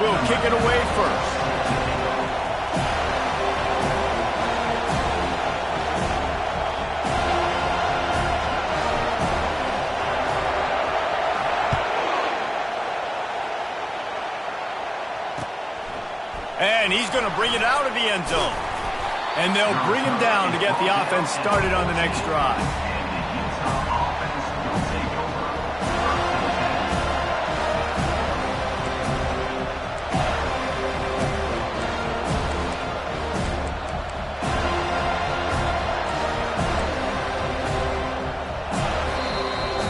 will kick it away first. And he's going to bring it out of the end zone. And they'll bring him down to get the offense started on the next drive.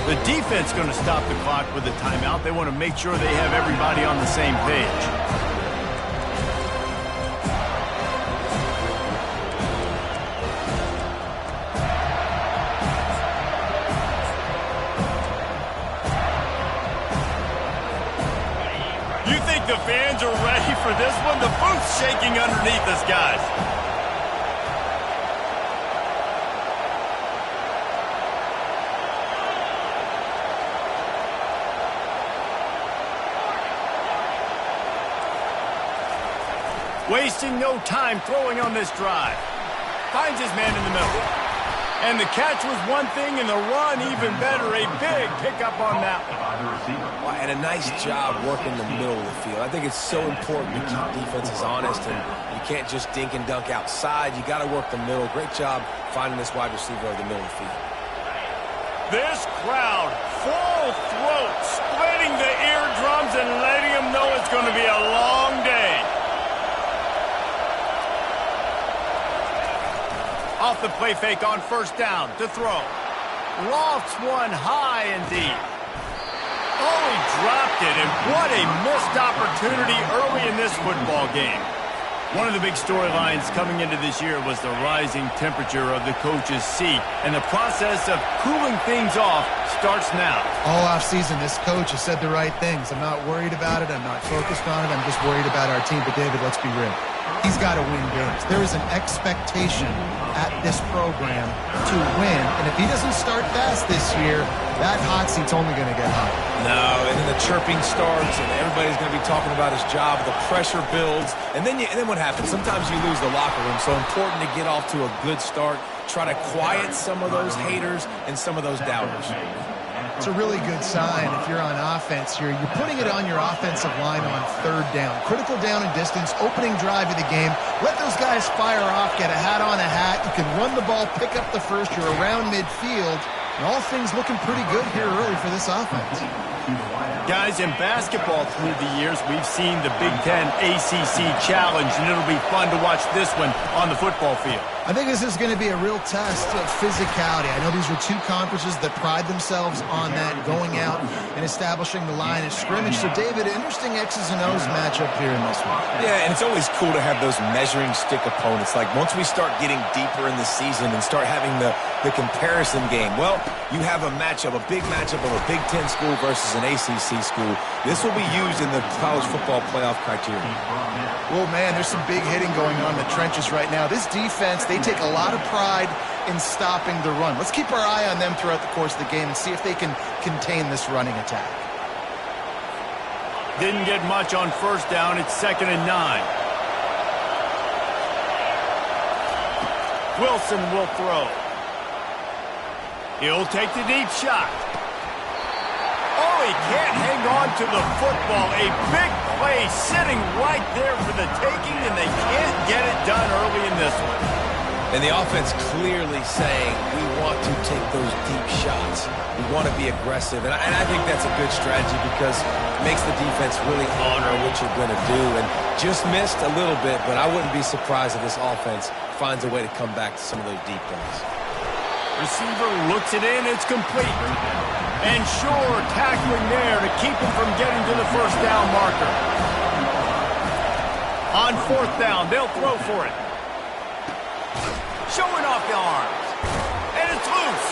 The defense going to stop the clock with a timeout. They want to make sure they have everybody on the same page. The fans are ready for this one. The booth's shaking underneath us, guys. Wasting no time throwing on this drive. Finds his man in the middle. And the catch was one thing, and the run even better. A big pickup on that one. And a nice job working the middle of the field. I think it's so important to keep defenses honest, and you can't just dink and dunk outside. You got to work the middle. Great job finding this wide receiver over the middle of the field. This crowd, full throat, splitting the eardrums and letting them know it's going to be a long day. Off the play fake on first down to throw. Lofts one high and deep. Oh, he dropped it, and what a missed opportunity early in this football game. One of the big storylines coming into this year was the rising temperature of the coach's seat, and the process of cooling things off starts now. All offseason, this coach has said the right things. I'm not worried about it. I'm not focused on it. I'm just worried about our team. But, David, let's be real. He's got to win games. There is an expectation at this program to win, and if he doesn't start fast this year, that hot seat's only going to get hot. No, and then the chirping starts, and everybody's going to be talking about his job. The pressure builds, and then what happens? Sometimes you lose the locker room, so important to get off to a good start. Try to quiet some of those haters and some of those doubters. It's a really good sign if you're on offense here. You're putting it on your offensive line on third down. Critical down and distance, opening drive of the game. Let those guys fire off, get a hat on a hat. You can run the ball, pick up the first. You're around midfield. And all things looking pretty good here early for this offense. Guys, in basketball through the years, we've seen the Big Ten ACC Challenge, and it'll be fun to watch this one on the football field. I think this is going to be a real test of physicality. I know these were two conferences that pride themselves on that, going out and establishing the line of scrimmage. So, David, interesting X's and O's matchup here in this one. Yeah, and it's always cool to have those measuring stick opponents. Like, once we start getting deeper in the season and start having the comparison game, well, you have a matchup, a big matchup of a Big Ten school versus an ACC school. This will be used in the college football playoff criteria. Well, man, there's some big hitting going on in the trenches right now. This defense, they take a lot of pride in stopping the run. Let's keep our eye on them throughout the course of the game and see if they can contain this running attack. Didn't get much on first down. It's 2nd and 9. Wilson will throw. He'll take the deep shot. Oh, he can't hang on to the football. A big play sitting right there for the taking, and they can't get it done early in this one. And the offense clearly saying, we want to take those deep shots. We want to be aggressive. And I think that's a good strategy because it makes the defense really honor what you're going to do. And just missed a little bit, but I wouldn't be surprised if this offense finds a way to come back to some of those deep ones. Receiver looks it in. It's complete. And Shore tackling there to keep him from getting to the first down marker. On 4th down, they'll throw for it. Showing off the arms. And it's loose.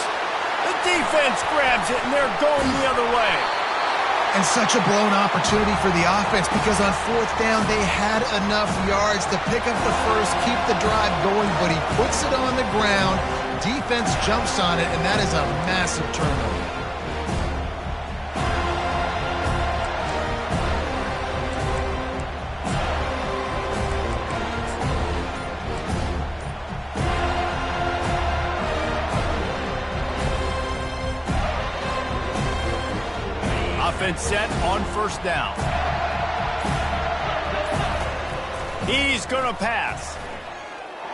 The defense grabs it, and they're going the other way. And such a blown opportunity for the offense because on 4th down, they had enough yards to pick up the first, keep the drive going, but he puts it on the ground. Defense jumps on it, and that is a massive turnover. offense set on first down. He's going to pass.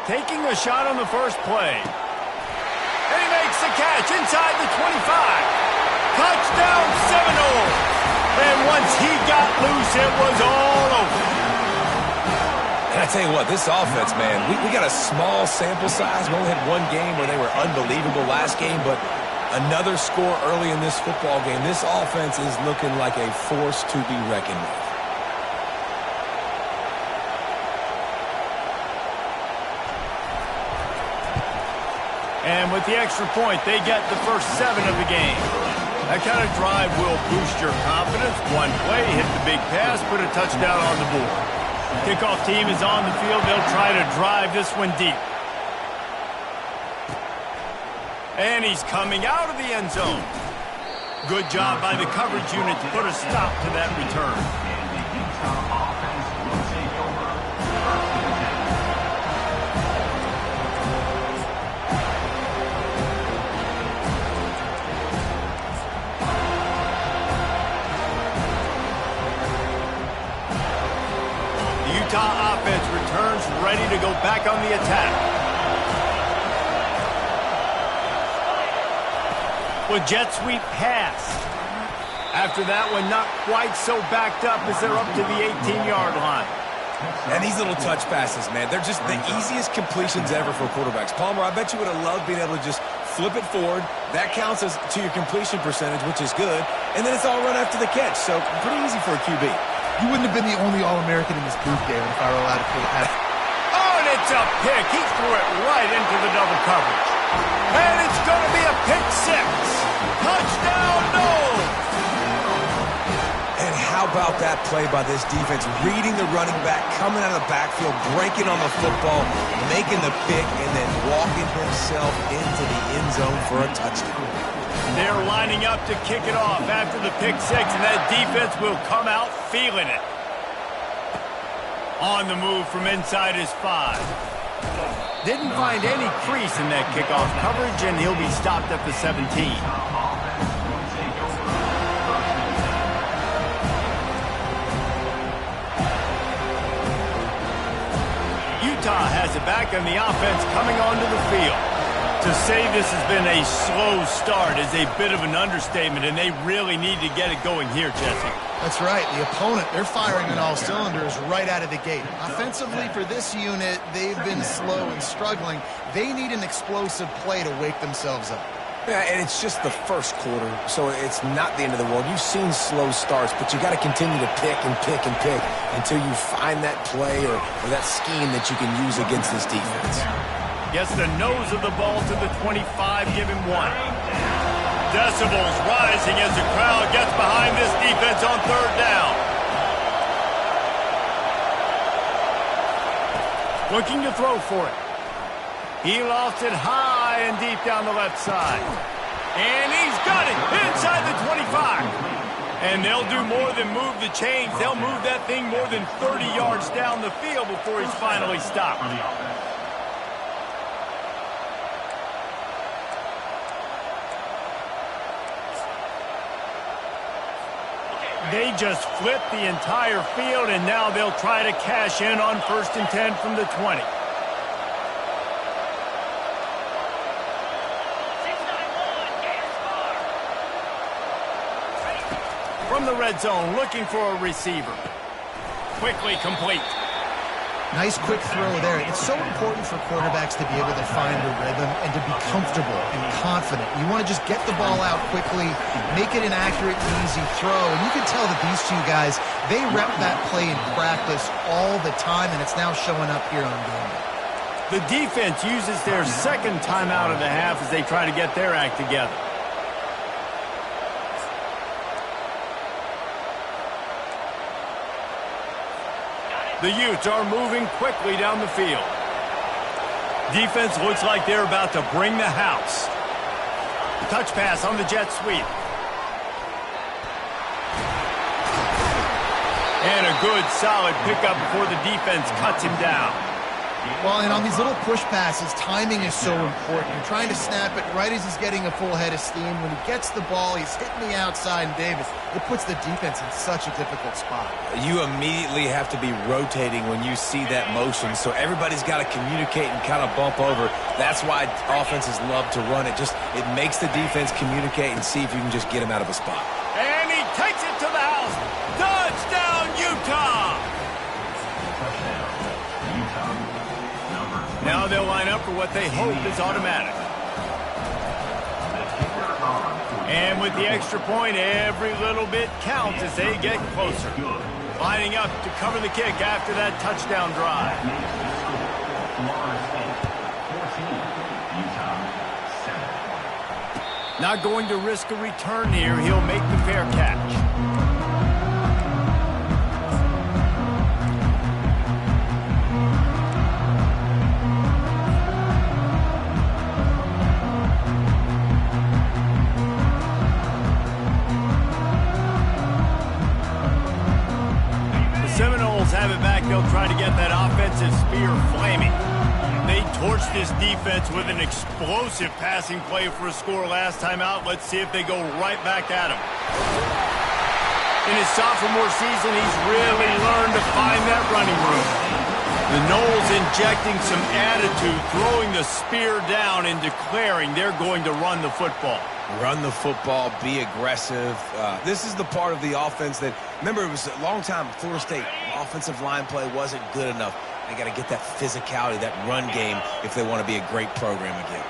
Taking a shot on the first play. And he makes the catch inside the 25. Touchdown Seminoles. And once he got loose, it was all over. And I tell you what, this offense, man, we got a small sample size. We only had one game where they were unbelievable last game, but another score early in this football game. This offense is looking like a force to be reckoned with. And with the extra point, they get the first 7 of the game. That kind of drive will boost your confidence. One play, hit the big pass, put a touchdown on the board. Kickoff team is on the field. They'll try to drive this one deep. And he's coming out of the end zone. Good job by the coverage unit to put a stop to that return. Utah offense returns ready to go back on the attack. With jet sweep pass. After that one, not quite so backed up as they're up to the 18-yard line. And these little touch passes, man, they're just the easiest completions ever for quarterbacks. Palmer, I bet you would have loved being able to just flip it forward. That counts as to your completion percentage, which is good. And then it's all run after the catch, so pretty easy for a QB. You wouldn't have been the only All-American in this booth, David, if I were allowed to pull the pass. Oh, and it's a pick. He threw it right into the double coverage. And it's going to be a pick 6. Touchdown, Noles. And how about that play by this defense? Reading the running back, coming out of the backfield, breaking on the football, making the pick, and then walking himself into the end zone for a touchdown. They're lining up to kick it off after the pick 6, and that defense will come out feeling it. On the move from inside his 5. Didn't find any crease in that kickoff coverage, and he'll be stopped at the 17. Utah has it back, and the offense coming onto the field. To say this has been a slow start is a bit of an understatement, and they really need to get it going here, Jesse. That's right. The opponent, they're firing on all cylinders right out of the gate. Offensively, for this unit, they've been slow and struggling. They need an explosive play to wake themselves up. Yeah, and it's just the first quarter, so it's not the end of the world. You've seen slow starts, but you got to continue to pick and pick and pick until you find that play or that scheme that you can use against this defense. Gets the nose of the ball to the 25, give him 1. Decibels rising as the crowd gets behind this defense on third down. Looking to throw for it. He lost it high and deep down the left side. And he's got it inside the 25. And they'll do more than move the chains. They'll move that thing more than 30 yards down the field before he's finally stopped. They just flipped the entire field, and now they'll try to cash in on 1st and 10 from the 20. From the red zone, looking for a receiver. Quickly complete. Nice quick throw there. It's so important for quarterbacks to be able to find a rhythm and to be comfortable and confident. You want to just get the ball out quickly, make it an accurate and easy throw. And you can tell that these two guys, they rep that play in practice all the time, and it's now showing up here on game day. The defense uses their second timeout of the half as they try to get their act together. The Utes are moving quickly down the field. Defense looks like they're about to bring the house. Touch pass on the jet sweep. And a good, solid pickup before the defense cuts him down. Well, and on these little push passes, timing is so important. You're trying to snap it right as he's getting a full head of steam. When he gets the ball, he's hitting the outside, and Davis, it puts the defense in such a difficult spot. You immediately have to be rotating when you see that motion, so everybody's got to communicate and kind of bump over. That's why offenses love to run it. It makes the defense communicate and see if you can just get him out of a spot. And he takes it to the house. Touchdown, Utah! Now they'll line up for what they hope is automatic. And with the extra point, every little bit counts as they get closer. Lining up to cover the kick after that touchdown drive. Not going to risk a return here. He'll make the fair catch. Have it back, they'll try to get that offensive spear flaming. They torched this defense with an explosive passing play for a score last time out. Let's see if they go right back at him. In his sophomore season, he's really learned to find that running room. The Noles injecting some attitude, throwing the spear down and declaring they're going to run the football. Run the football, be aggressive. This is the part of the offense that, remember, it was a long time, Florida State, offensive line play wasn't good enough. They got to get that physicality, that run game, if they want to be a great program again.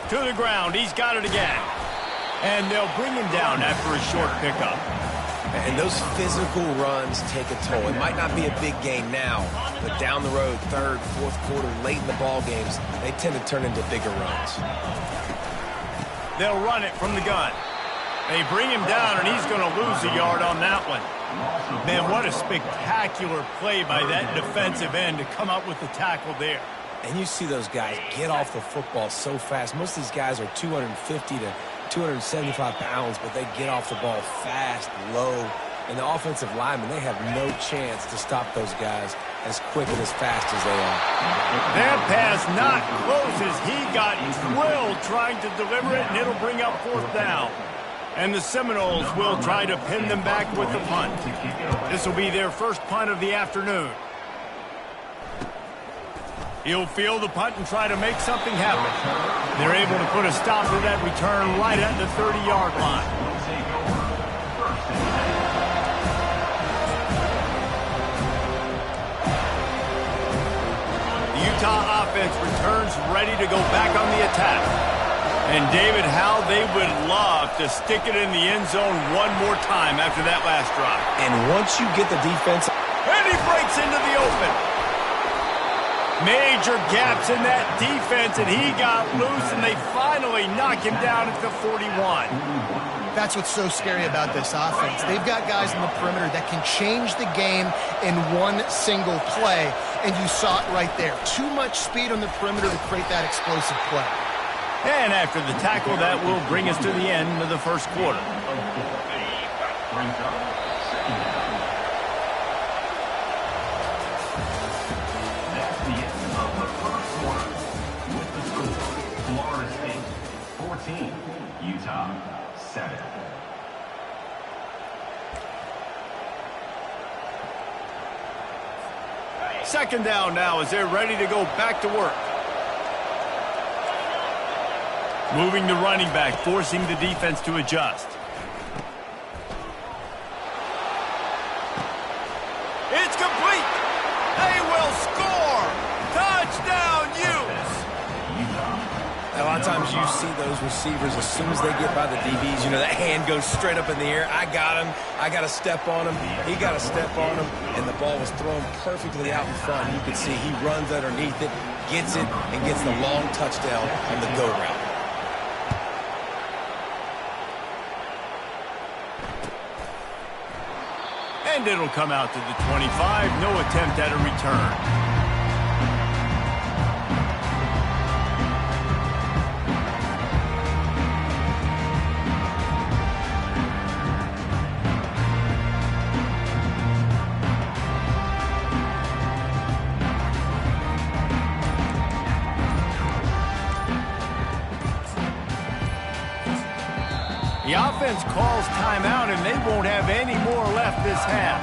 To the ground, he's got it again. And they'll bring him down after a short pickup. And those physical runs take a toll. It might not be a big gain now, but down the road, third, fourth quarter, late in the ball games, they tend to turn into bigger runs. They'll run it from the gun. They bring him down, and he's going to lose a yard on that one. Man, what a spectacular play by that defensive end to come up with the tackle there. And you see those guys get off the football so fast. Most of these guys are 250 to 275 pounds, but they get off the ball fast, low. And the offensive linemen, they have no chance to stop those guys as quick and as fast as they are. That pass not close as he got drilled trying to deliver it, and it'll bring up fourth down. And the Seminoles will try to pin them back with the punt. This will be their first punt of the afternoon. He'll field the punt and try to make something happen. They're able to put a stop to that return right at the 30-yard line. The Utah offense returns ready to go back on the attack. And David, how they would love to stick it in the end zone one more time after that last drive. And once you get the defense... And he breaks into the open. Major gaps in that defense, and he got loose, and they finally knock him down at the 41. That's what's so scary about this offense. They've got guys in the perimeter that can change the game in one single play, and you saw it right there. Too much speed on the perimeter to create that explosive play. And after the tackle, that will bring us to the end of the first quarter. That's the end of the first quarter. With the score, Florida State 14, Utah 7. Second down now as they're ready to go back to work. Moving the running back, forcing the defense to adjust. It's complete. They will score. Touchdown, Utes. A lot of times you see those receivers, as soon as they get by the DBs, you know, that hand goes straight up in the air. I got him. I got to step on him. He got to step on him. And the ball was thrown perfectly out in front. You can see he runs underneath it, gets it, and gets the long touchdown on the go route. And it'll come out to the 25. No attempt at a return. The offense calls timeout, and they won't have any more left this half.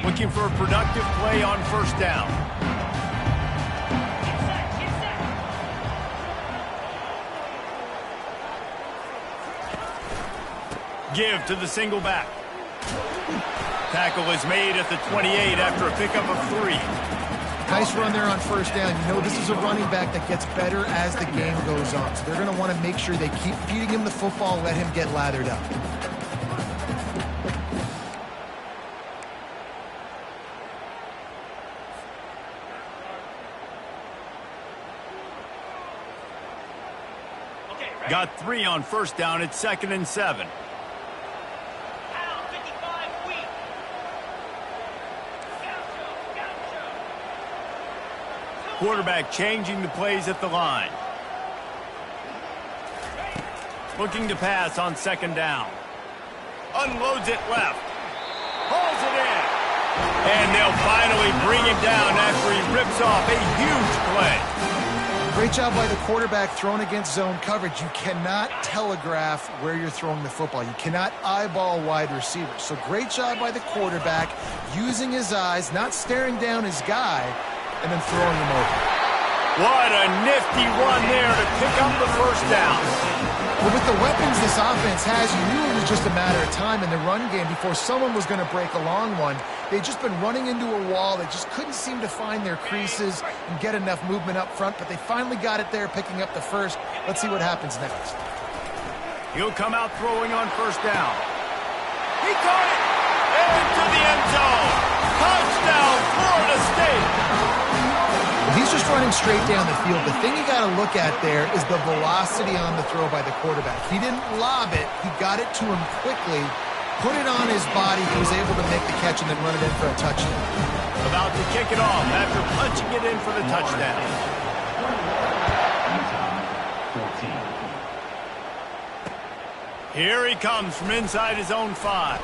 Looking for a productive play on first down. Give to the single back. Tackle is made at the 28 after a pickup of 3. Nice run there on first down. You know, this is a running back that gets better as the game goes on. So they're going to want to make sure they keep feeding him the football, let him get lathered up. Got 3 on first down. It's 2nd and 7. Quarterback changing the plays at the line. Looking to pass on 2nd down. Unloads it left. Hauls it in. And they'll finally bring him down after he rips off a huge play. Great job by the quarterback throwing against zone coverage. You cannot telegraph where you're throwing the football. You cannot eyeball wide receivers. So great job by the quarterback using his eyes, not staring down his guy, and then throwing him over. What a nifty run there to pick up the first down. But with the weapons this offense has, you knew it was just a matter of time in the run game before someone was going to break a long one. They'd just been running into a wall. They just couldn't seem to find their creases and get enough movement up front, but they finally got it there, picking up the first. Let's see what happens next. He'll come out throwing on first down. He caught it! Into the end zone! Touchdown, Florida State! He's just running straight down the field. The thing you got to look at there is the velocity on the throw by the quarterback. He didn't lob it. He got it to him quickly, put it on his body. He was able to make the catch and then run it in for a touchdown. About to kick it off after punching it in for the touchdown. Here he comes from inside his own 5.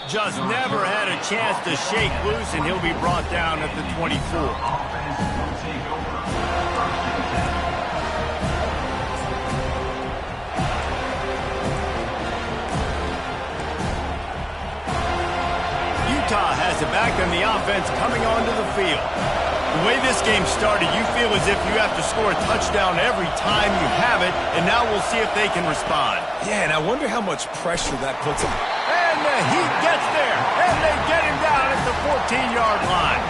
Just never had a chance to shake loose, and he'll be brought down at the 24. Utah has it back on the offense coming onto the field. The way this game started, you feel as if you have to score a touchdown every time you have it, and now we'll see if they can respond. Yeah, and I wonder how much pressure that puts them. And the Heat gets there, and they get him down at the 14-yard line.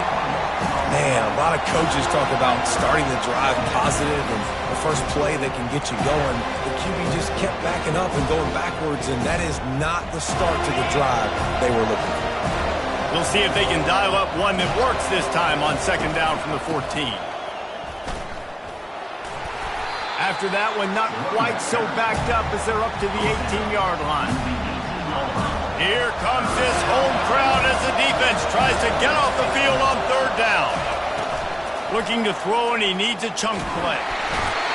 Man, a lot of coaches talk about starting the drive positive and the first play that can get you going. The QB just kept backing up and going backwards, and that is not the start to the drive they were looking for. We'll see if they can dial up one that works this time on 2nd down from the 14. After that one, not quite so backed up as they're up to the 18-yard line. Here comes this home crowd as the defense tries to get off the field on 3rd down. Looking to throw, and he needs a chunk play.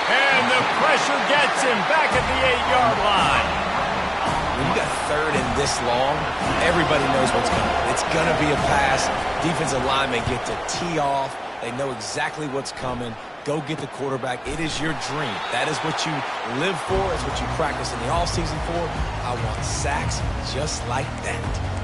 And the pressure gets him back at the 8-yard line. When you got 3rd and this long, everybody knows what's coming. It's going to be a pass. Defensive linemen get to tee off. They know exactly what's coming. Go get the quarterback. It is your dream. That is what you live for. It's what you practice in the offseason for. I want sacks just like that.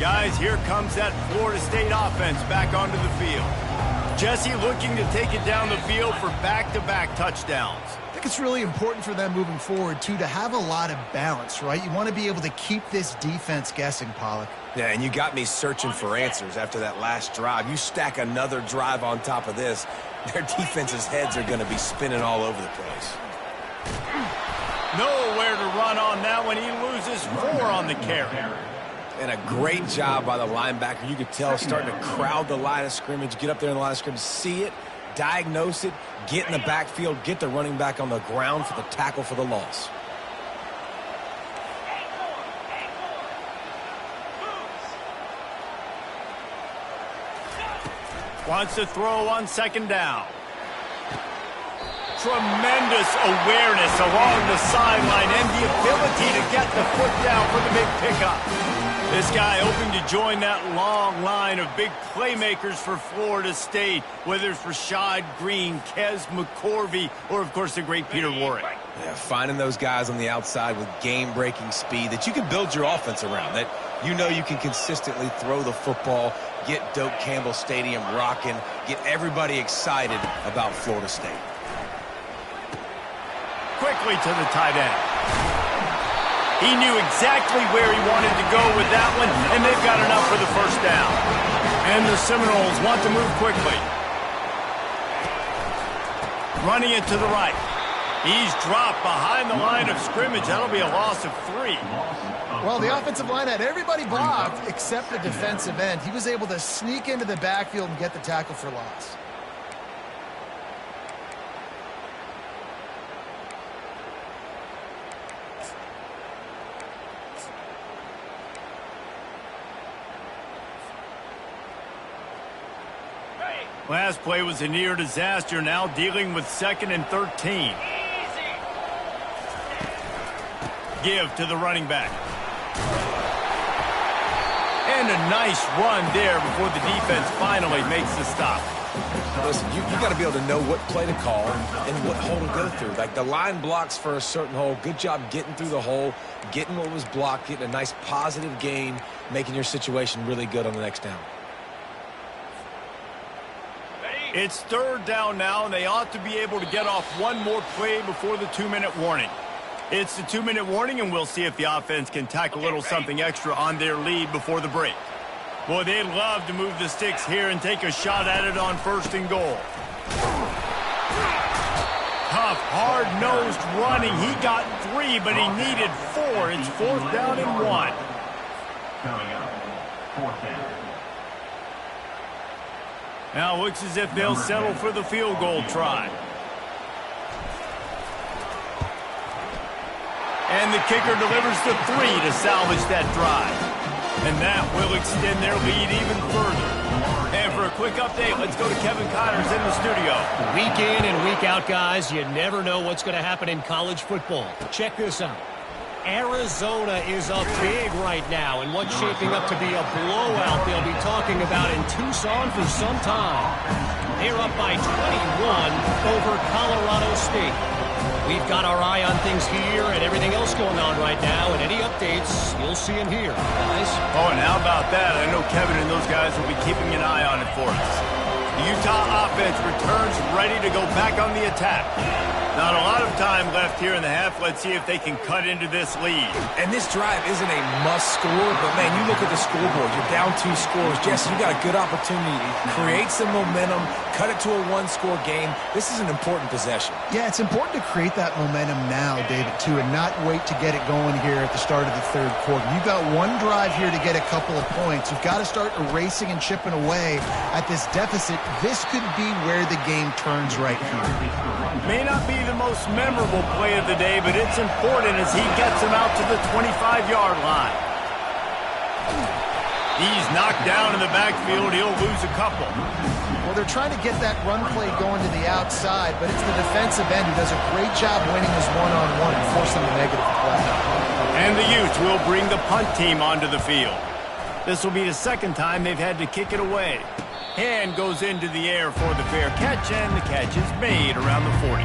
Guys, here comes that Florida State offense back onto the field. Jesse looking to take it down the field for back-to-back touchdowns. I think it's really important for them moving forward, too, to have a lot of balance, right? You want to be able to keep this defense guessing, Pollock. Yeah, and you got me searching for answers after that last drive. You stack another drive on top of this, their defense's heads are going to be spinning all over the place. Nowhere to run on that one. He loses 4 on the carry. And a great job by the linebacker. You could tell starting to crowd the line of scrimmage, get up there in the line of scrimmage, see it, diagnose it, get in the backfield, get the running back on the ground for the tackle for the loss. Wants to throw on second down. Tremendous awareness along the sideline and the ability to get the foot down for the big pickup. This guy hoping to join that long line of big playmakers for Florida State, whether it's Rashad Green, Kez McCorvey, or, of course, the great Peter Warrick. Yeah, finding those guys on the outside with game-breaking speed that you can build your offense around, that you know you can consistently throw the football, get Doak Campbell Stadium rocking, get everybody excited about Florida State. Quickly to the tight end. He knew exactly where he wanted to go with that one, and they've got enough for the first down. And the Seminoles want to move quickly. Running it to the right. He's dropped behind the line of scrimmage. That'll be a loss of 3. Well, the offensive line had everybody blocked except the defensive end. He was able to sneak into the backfield and get the tackle for loss. Last play was a near disaster, now dealing with 2nd and 13. Give to the running back. And a nice run there before the defense finally makes the stop. Listen, you got to be able to know what play to call and what hole to go through. Like the line blocks for a certain hole. Good job getting through the hole, getting what was blocked, getting a nice positive gain, making your situation really good on the next down. It's 3rd down now, and they ought to be able to get off one more play before the 2-minute warning. It's the 2-minute warning, and we'll see if the offense can tack a little something extra on their lead before the break. Boy, they'd love to move the sticks here and take a shot at it on 1st and goal. Tough, hard-nosed running. He got 3, but he needed 4. It's 4th down and 1. Coming up, 4th down. Now it looks as if they'll settle for the field goal try. And the kicker delivers the 3 to salvage that drive. And that will extend their lead even further. And for a quick update, let's go to Kevin Connors in the studio. Week in and week out, guys, you never know what's going to happen in college football. Check this out. Arizona is up big right now in what's shaping up to be a blowout they'll be talking about in Tucson for some time. They're up by 21 over Colorado State. We've got our eye on things here and everything else going on right now, and any updates, you'll see them here, guys. Oh, and how about that? I know Kevin and those guys will be keeping an eye on it for us. The Utah offense returns ready to go back on the attack. Not a lot of time left here in the half. Let's see if they can cut into this lead. And this drive isn't a must score, but, man, you look at the scoreboard. You're down 2 scores. Jesse, you got a good opportunity. Create some momentum. Cut it to a 1-score game. This is an important possession. Yeah, it's important to create that momentum now, David, too, and not wait to get it going here at the start of the 3rd quarter. You've got one drive here to get a couple of points. You've got to start erasing and chipping away at this deficit. This could be where the game turns right here. May not be the most memorable play of the day, but it's important as he gets him out to the 25-yard line. He's knocked down in the backfield. He'll lose a couple. Well, they're trying to get that run play going to the outside, but it's the defensive end who does a great job winning his one-on-one and forcing the negative play. And the Utes will bring the punt team onto the field. This will be the 2nd time they've had to kick it away. Hand goes into the air for the fair catch, and the catch is made around the 40.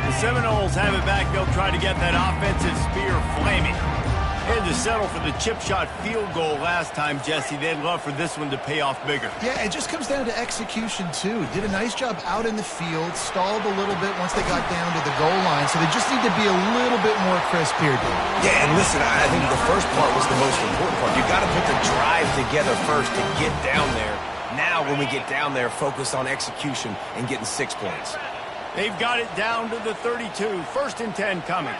The Seminoles have it back. They'll try to get that offensive spear flaming. And to settle for the chip shot field goal last time, Jesse, they'd love for this one to pay off bigger. Yeah, it just comes down to execution, too. Did a nice job out in the field, stalled a little bit once they got down to the goal line, so they just need to be a little bit more crisp here, Dave. Yeah, and listen, I think the first part was the most important part. You got to put the drive together first to get down there. Now, when we get down there, focus on execution and getting 6 points. They've got it down to the 32. First and 10 coming.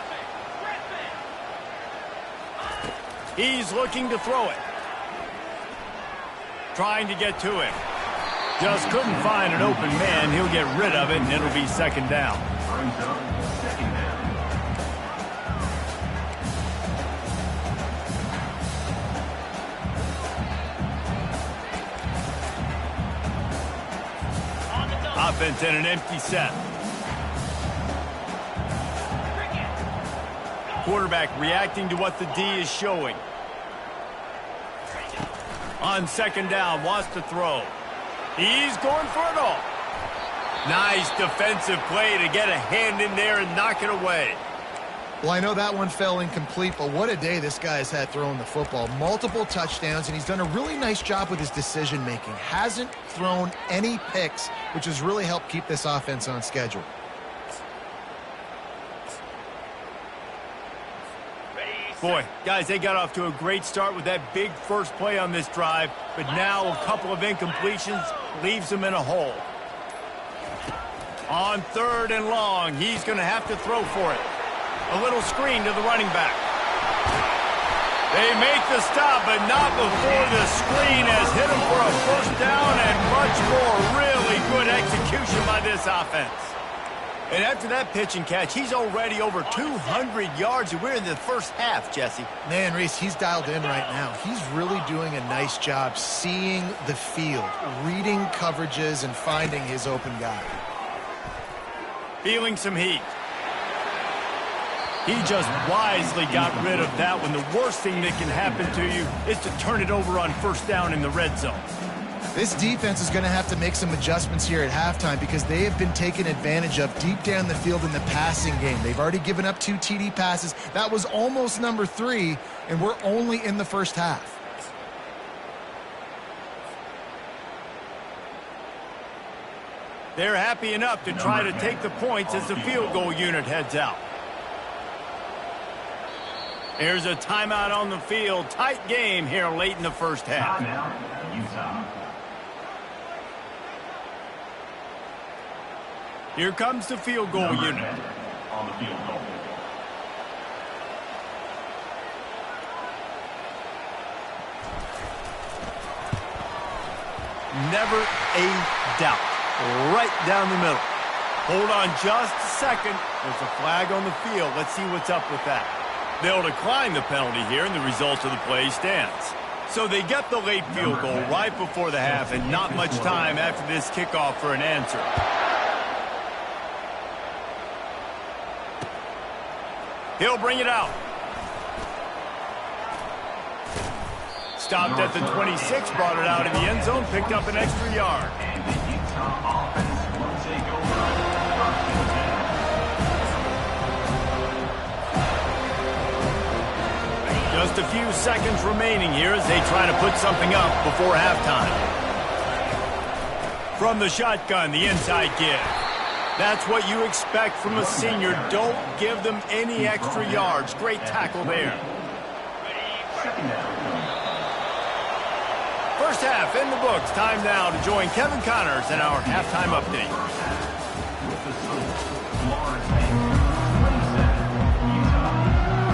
He's looking to throw it. Trying to get to it. Just couldn't find an open man. He'll get rid of it, and it'll be second down. Second down. Offense in an empty set. Quarterback reacting to what the D is showing. On second down, wants to throw. He's going for it all. Nice defensive play to get a hand in there and knock it away. Well, I know that one fell incomplete, but what a day this guy has had throwing the football. Multiple touchdowns, and he's done a really nice job with his decision-making. Hasn't thrown any picks, which has really helped keep this offense on schedule. Boy, guys, they got off to a great start with that big first play on this drive, but now a couple of incompletions leaves them in a hole. On third and long, he's going to have to throw for it. A little screen to the running back. They make the stop, but not before the screen has hit him for a first down and much more. Really good execution by this offense. And after that pitch and catch, he's already over 200 yards, and we're in the first half, Jesse. Man, Reese, he's dialed in right now. He's really doing a nice job seeing the field, reading coverages, and finding his open guy. Feeling some heat. He just wisely got rid of that one. The worst thing that can happen to you is to turn it over on first down in the red zone. This defense is going to have to make some adjustments here at halftime because they have been taken advantage of deep down the field in the passing game. They've already given up 2 TD passes. That was almost number 3, and we're only in the first half. They're happy enough to try to take the points as the field goal unit heads out. There's a timeout on the field. Tight game here late in the first half. Timeout, Utah. Here comes the field goal unit. On the field goal. Never a doubt. Right down the middle. Hold on just a second. There's a flag on the field. Let's see what's up with that. They'll decline the penalty here, and the result of the play stands. So they get the late field goal right before the half, and not much time after this kickoff for an answer. He'll bring it out. Stopped at the 26, brought it out in the end zone, picked up an extra yard. And the Utah offense will take over. First and 10. Just a few seconds remaining here as they try to put something up before halftime. From the shotgun, the inside give. That's what you expect from a senior. Don't give them any extra yards. Great tackle there. Second down. First half in the books. Time now to join Kevin Connors in our halftime update. With the score, Florida State 27, Utah 14.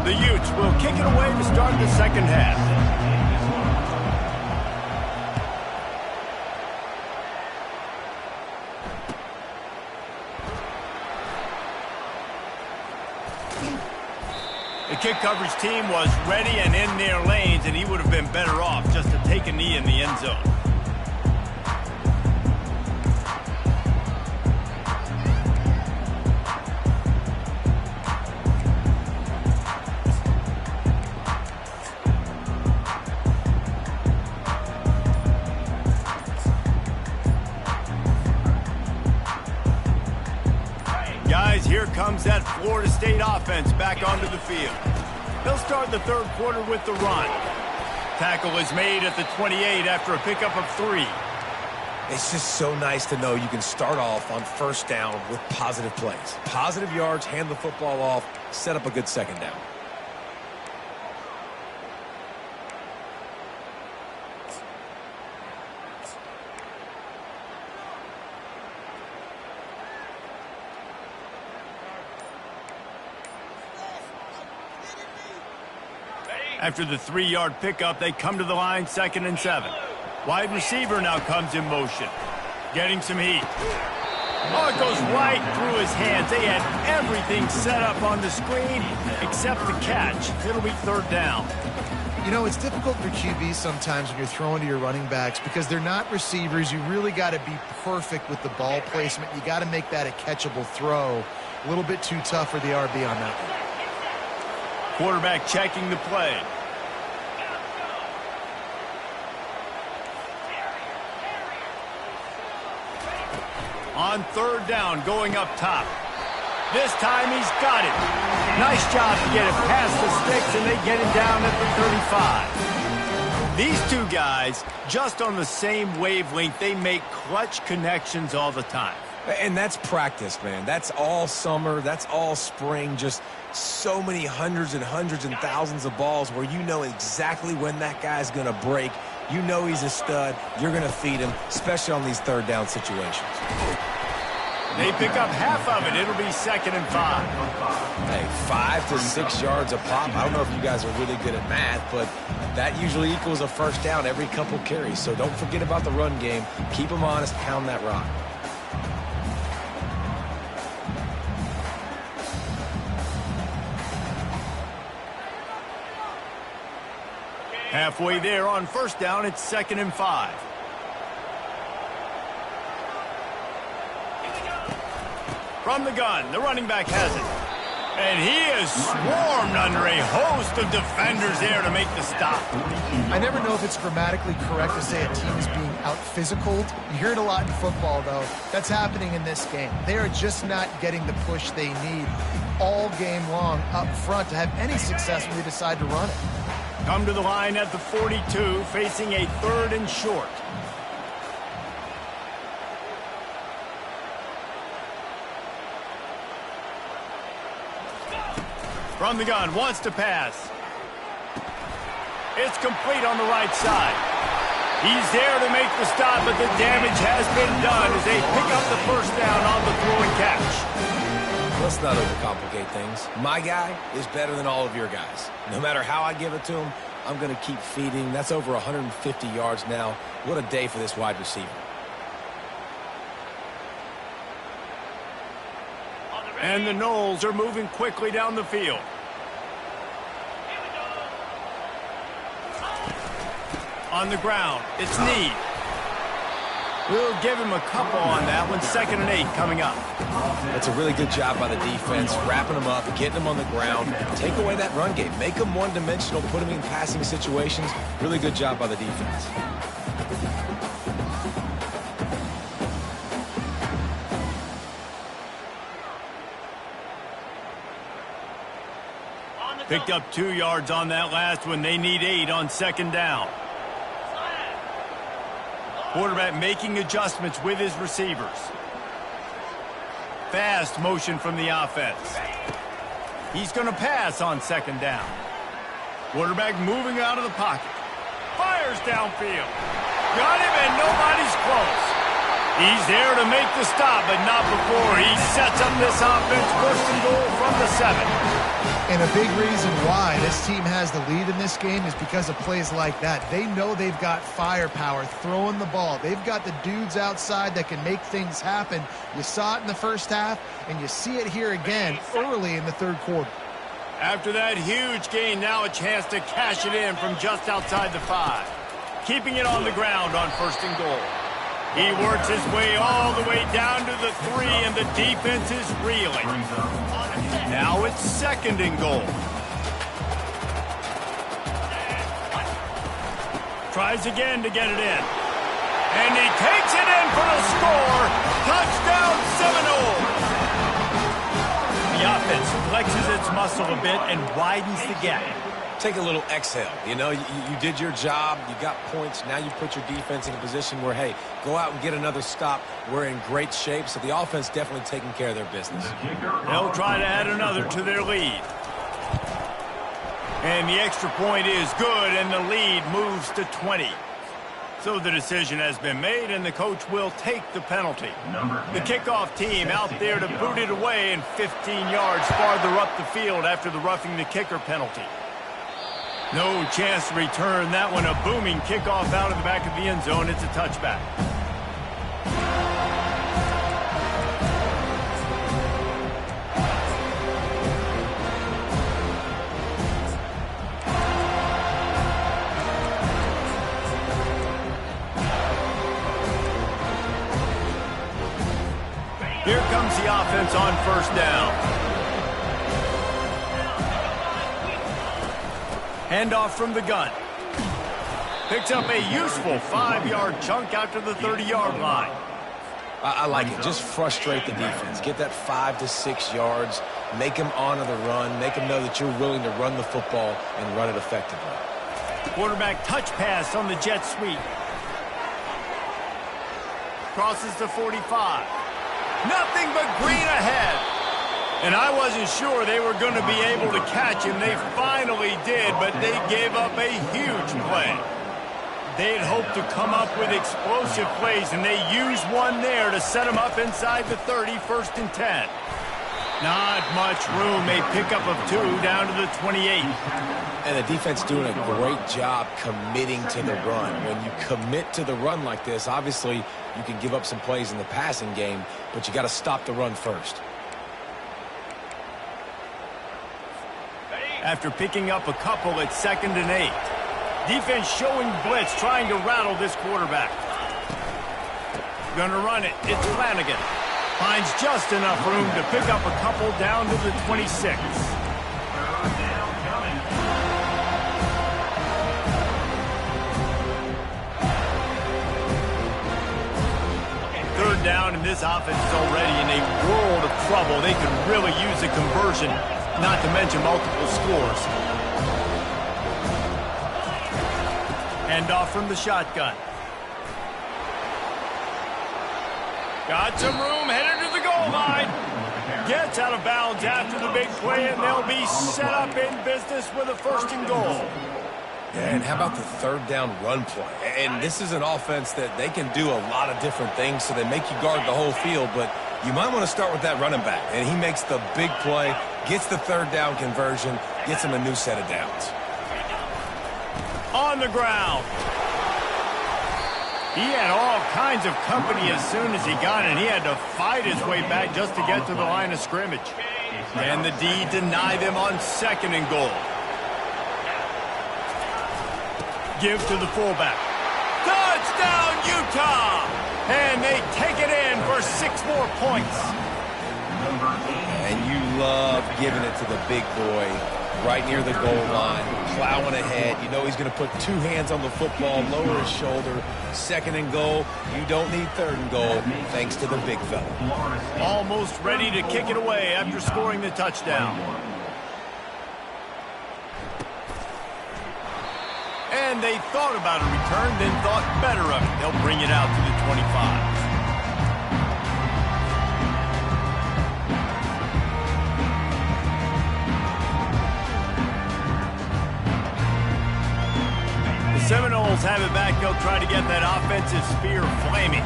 The Utes will kick it away to start the second half. The kick coverage team was ready and in their lanes, and he would have been better off just to take a knee in the end zone. Guys, here comes that Florida State offense back onto the field. They'll start the third quarter with the run. Tackle is made at the 28 after a pickup of 3. It's just so nice to know you can start off on first down with positive plays. Positive yards, hand the football off, set up a good second down. After the 3-yard pickup, they come to the line 2nd and 7. Wide receiver now comes in motion. Getting some heat. Oh, it goes right through his hands. They had everything set up on the screen except the catch. It'll be 3rd down. You know, it's difficult for QBs sometimes when you're throwing to your running backs because they're not receivers. You really got to be perfect with the ball placement. You got to make that a catchable throw. A little bit too tough for the RB on that one. Quarterback checking the play. On 3rd down, going up top. This time he's got it. Nice job to get it past the sticks, and they get him down at the 35. These two guys, just on the same wavelength, they make clutch connections all the time. And that's practice, man. That's all summer. That's all spring. Just so many hundreds and thousands of balls where you know exactly when that guy's going to break. You know he's a stud. You're going to feed him, especially on these 3rd down situations. They pick up half of it. It'll be 2nd and 5. Hey, 5 to 6 yards a pop. I don't know if you guys are really good at math, but that usually equals a 1st down every couple carries. So don't forget about the run game. Keep them honest. Pound that rock. Halfway there on 1st down, it's 2nd and 5. From the gun, the running back has it. And he is swarmed under a host of defenders there to make the stop. I never know if it's grammatically correct to say a team is being out-physicaled. You hear it a lot in football, though. That's happening in this game. They are just not getting the push they need all game long up front to have any success when they decide to run it. Come to the line at the 42, facing a 3rd and short. From the gun, wants to pass. It's complete on the right side. He's there to make the stop, but the damage has been done as they pick up the 1st down on the throw and catch. Let's not overcomplicate things. My guy is better than all of your guys. No matter how I give it to him, I'm going to keep feeding. That's over 150 yards now. What a day for this wide receiver. And the Knowles are moving quickly down the field. On the ground, it's Need. We'll give him a couple on that one. 2nd and 8 coming up. That's a really good job by the defense, wrapping them up, getting them on the ground. Take away that run game. Make them one-dimensional, put them in passing situations. Really good job by the defense. Picked up 2 yards on that last one. They need 8 on 2nd down. Quarterback making adjustments with his receivers. Fast motion from the offense. He's going to pass on 2nd down. Quarterback moving out of the pocket. Fires downfield. Got him and nobody's close. He's there to make the stop, but not before he sets up this offense. 1st and goal from the 7. And a big reason why this team has the lead in this game is because of plays like that. They know they've got firepower throwing the ball. They've got the dudes outside that can make things happen. You saw it in the 1st half, and you see it here again early in the 3rd quarter. After that huge gain, now a chance to cash it in from just outside the 5. Keeping it on the ground on 1st and goal. He works his way all the way down to the 3, and the defense is reeling. Now it's 2nd and goal. Tries again to get it in. And he takes it in for the score. Touchdown Seminoles. The offense flexes its muscle a bit and widens the gap. Take a little exhale. You know, you did your job. You got points. Now you put your defense in a position where, hey, go out and get another stop. We're in great shape, so the offense definitely taking care of their business. They'll try to add another to their lead. And the extra point is good, and the lead moves to 20. So the decision has been made, and the coach will take the penalty. The kickoff team out there to boot it away and 15 yards farther up the field after the roughing the kicker penalty. No chance to return that one. A booming kickoff out of the back of the end zone. It's a touchback. Here comes the offense on first down. Handoff from the gun. Picks up a useful 5-yard chunk out to the 30-yard line. I like it. Just frustrate the defense. Get that 5 to 6 yards. Make them honor the run. Make them know that you're willing to run the football and run it effectively. Quarterback touch pass on the jet sweep. Crosses the 45. Nothing but green ahead. And I wasn't sure they were going to be able to catch him. They finally did, but they gave up a huge play. They had hoped to come up with explosive plays, and they used one there to set them up inside the 30, 1st and 10. Not much room. A pickup of 2 down to the 28. And the defense doing a great job committing to the run. When you commit to the run like this, obviously you can give up some plays in the passing game, but you got to stop the run first. After picking up a couple at 2nd and 8. Defense showing blitz, trying to rattle this quarterback. Gonna run it. It's Flanagan. Finds just enough room to pick up a couple down to the 26. Third down, and this offense is already in a world of trouble. They could really use a conversion, not to mention multiple scores. Handoff from the shotgun. Got some room, headed to the goal line. Gets out of bounds after the big play, and they'll be set up in business with a 1st and goal. Yeah, and how about the 3rd down run play? And this is an offense that they can do a lot of different things, so they make you guard the whole field, but you might want to start with that running back. And he makes the big play, gets the 3rd down conversion, gets him a new set of downs. On the ground. He had all kinds of company as soon as he got it. He had to fight his way back just to get to the line of scrimmage. And the D deny them on 2nd and goal. Give to the fullback. Touchdown, Utah! And they take it in for 6 more points. And you love giving it to the big boy right near the goal line, plowing ahead. You know he's going to put 2 hands on the football, lower his shoulder. 2nd and goal. You don't need 3rd and goal, thanks to the big fella. Almost ready to kick it away after scoring the touchdown. And they thought about a return, then thought better of it. They'll bring it out to the 25. Seminoles have it back. They'll try to get that offensive spear flaming.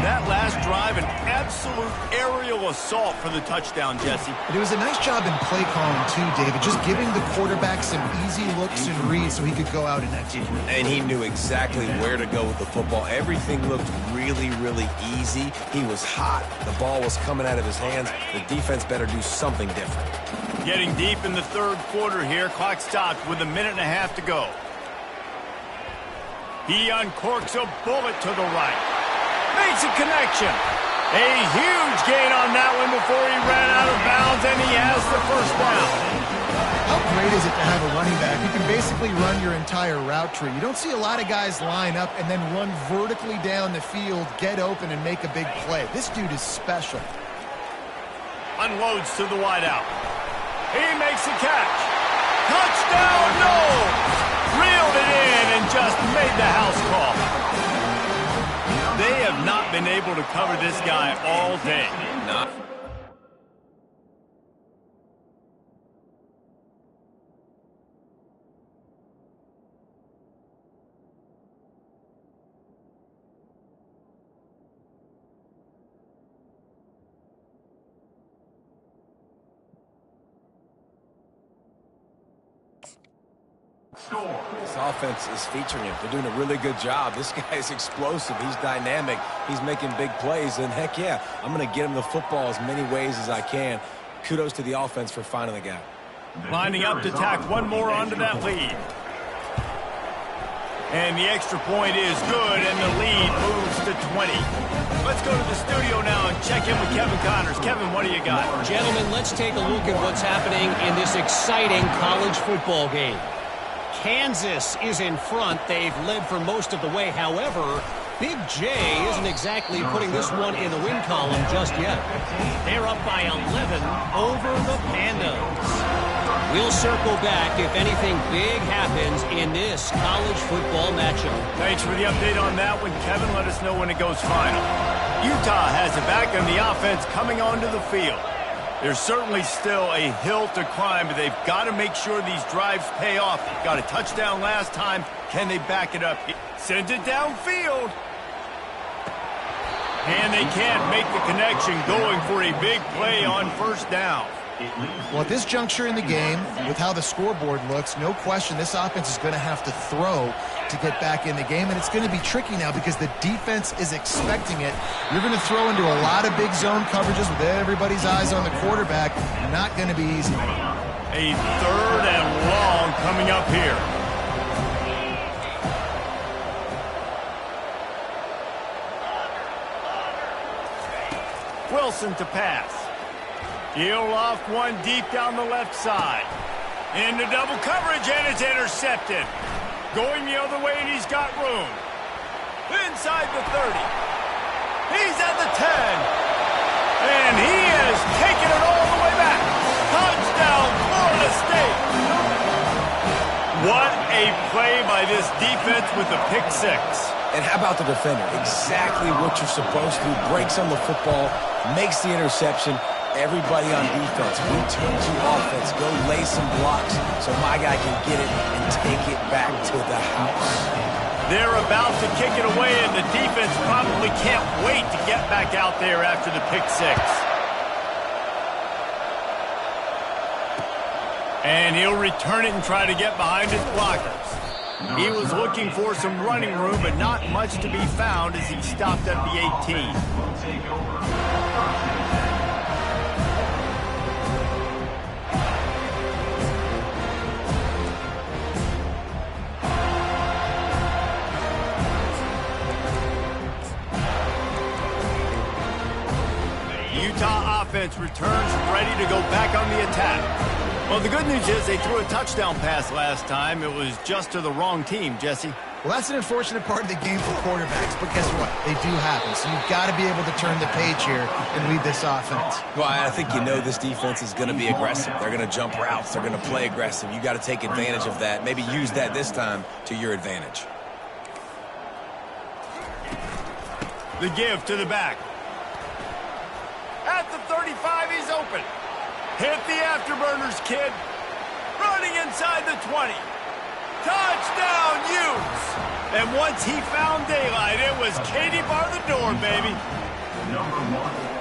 That last drive, an absolute aerial assault for the touchdown, Jesse. But it was a nice job in play calling, too, David, just giving the quarterback some easy looks and reads so he could go out and execute. And he knew exactly where to go with the football. Everything looked really, really easy. He was hot. The ball was coming out of his hands. The defense better do something different. Getting deep in the 3rd quarter here. Clock stopped with 1.5 minutes to go. He uncorks a bullet to the right. Makes a connection. A huge gain on that one before he ran out of bounds, and he has the 1st down. How great is it to have a running back who can basically run your entire route tree? You don't see a lot of guys line up and then run vertically down the field, get open, and make a big play. This dude is special. Unloads to the wideout. He makes the catch. Touchdown, no! Reeled it in and just made the house call. They have not been able to cover this guy all day. Not. Score. This offense is featuring him. They're doing a really good job. This guy is explosive. He's dynamic. He's making big plays. And heck yeah, I'm going to get him the football as many ways as I can. Kudos to the offense for finding the gap. Lining up to tack one more onto that lead. And the extra point is good, and the lead moves to 20. Let's go to the studio now and check in with Kevin Connors. Kevin, what do you got? Gentlemen, let's take a look at what's happening in this exciting college football game. Kansas is in front. They've led for most of the way. However, Big J isn't exactly putting this one in the win column just yet. They're up by 11 over the Pandas. We'll circle back if anything big happens in this college football matchup. Thanks for the update on that one, Kevin. Let us know when it goes final. Utah has it back on the offense coming onto the field. There's certainly still a hill to climb, but they've got to make sure these drives pay off. Got a touchdown last time. Can they back it up? Sends it downfield. And they can't make the connection, going for a big play on first down. Well, at this juncture in the game, with how the scoreboard looks, no question this offense is going to have to throw to get back in the game, and it's going to be tricky now because the defense is expecting it. You're going to throw into a lot of big zone coverages with everybody's eyes on the quarterback. Not going to be easy. A third and long coming up here. Wilson to pass. He'll loft one deep down the left side. Into double coverage, and it's intercepted. Going the other way, and he's got room. Inside the 30. He's at the 10. And he has taken it all the way back. Touchdown, Florida State. What a play by this defense with the pick six. And how about the defender? Exactly what you're supposed to do. Breaks on the football, makes the interception. Everybody on defense, we turn to offense, go lay some blocks so my guy can get it and take it back to the house. They're about to kick it away, and the defense probably can't wait to get back out there after the pick six. And he'll return it and try to get behind his blockers. He was looking for some running room, but not much to be found as he stopped at the 18. Utah offense returns ready to go back on the attack. Well, the good news is they threw a touchdown pass last time. It was just to the wrong team, Jesse. Well, that's an unfortunate part of the game for quarterbacks, but guess what? They do happen, so you've got to be able to turn the page here and lead this offense. Well, I think you know this defense is going to be aggressive. They're going to jump routes. They're going to play aggressive. You got to take advantage of that. Maybe use that this time to your advantage. The give to the back. At the 35, he's open. Hit the afterburners, kid. Running inside the 20. Touchdown, Utes! And once he found daylight, it was Katie bar the door, baby.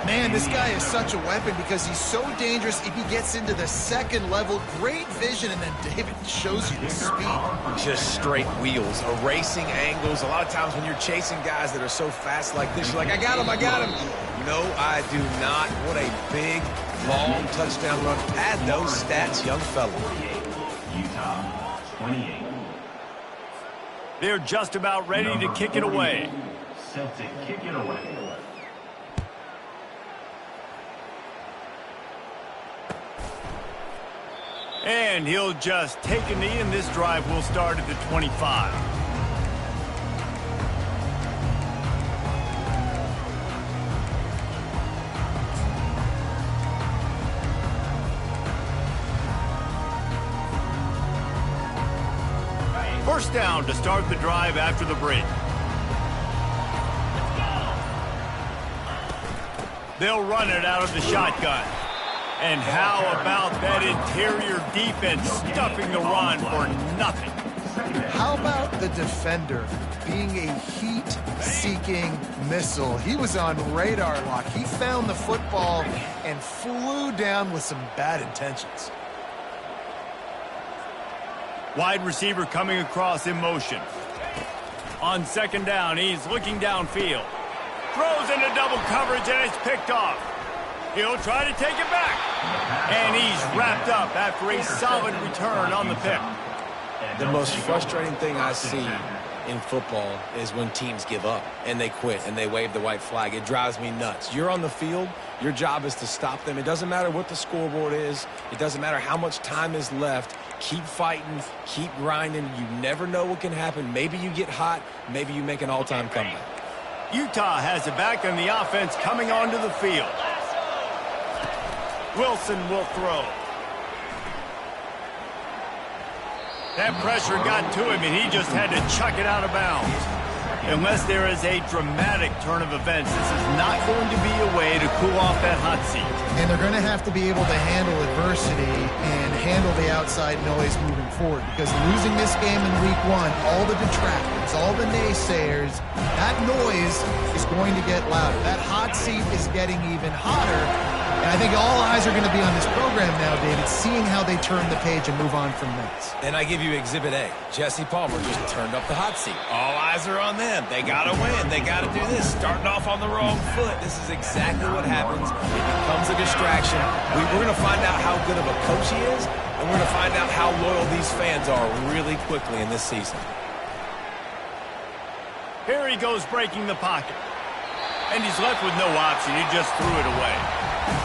Man, this guy is such a weapon because he's so dangerous if he gets into the second level. Great vision, and then David shows you the speed. Just straight wheels, erasing angles. A lot of times when you're chasing guys that are so fast like this, you're like, I got him, I got him. No, I do not. What a big, long touchdown run. Pad those stats, young fella. Utah, 28. They're just about ready to kick it away. Set to kick it away. And he'll just take a knee, and this drive will start at the 25. First down to start the drive after the break. They'll run it out of the shotgun. And how about that interior defense stuffing the run for nothing? How about the defender being a heat-seeking missile? He was on radar lock. He found the football and flew down with some bad intentions. Wide receiver coming across in motion. On second down, he's looking downfield. Throws into double coverage, and it's picked off. He'll try to take it back. And he's wrapped up after a solid return on the pick. The most frustrating thing I see in football is when teams give up and they quit and they wave the white flag. It drives me nuts. You're on the field. Your job is to stop them. It doesn't matter what the scoreboard is. It doesn't matter how much time is left. Keep fighting. Keep grinding. You never know what can happen. Maybe you get hot. Maybe you make an all-time comeback. Utah has it back on the offense coming onto the field. Wilson will throw. That pressure got to him, and he just had to chuck it out of bounds. Unless there is a dramatic turn of events, this is not going to be a way to cool off that hot seat. And they're going to have to be able to handle adversity and handle the outside noise moving forward, because losing this game in week 1, all the detractors, all the naysayers, that noise is going to get louder. That hot seat is getting even hotter. And I think all eyes are going to be on this program now, David, seeing how they turn the page and move on from this. And I give you Exhibit A. Jesse Palmer just turned up the hot seat. All eyes are on them. They got to win. They got to do this. Starting off on the wrong foot. This is exactly what happens. It becomes a distraction. We're going to find out how good of a coach he is, and we're going to find out how loyal these fans are really quickly in this season. Here he goes breaking the pocket. And he's left with no option. He just threw it away.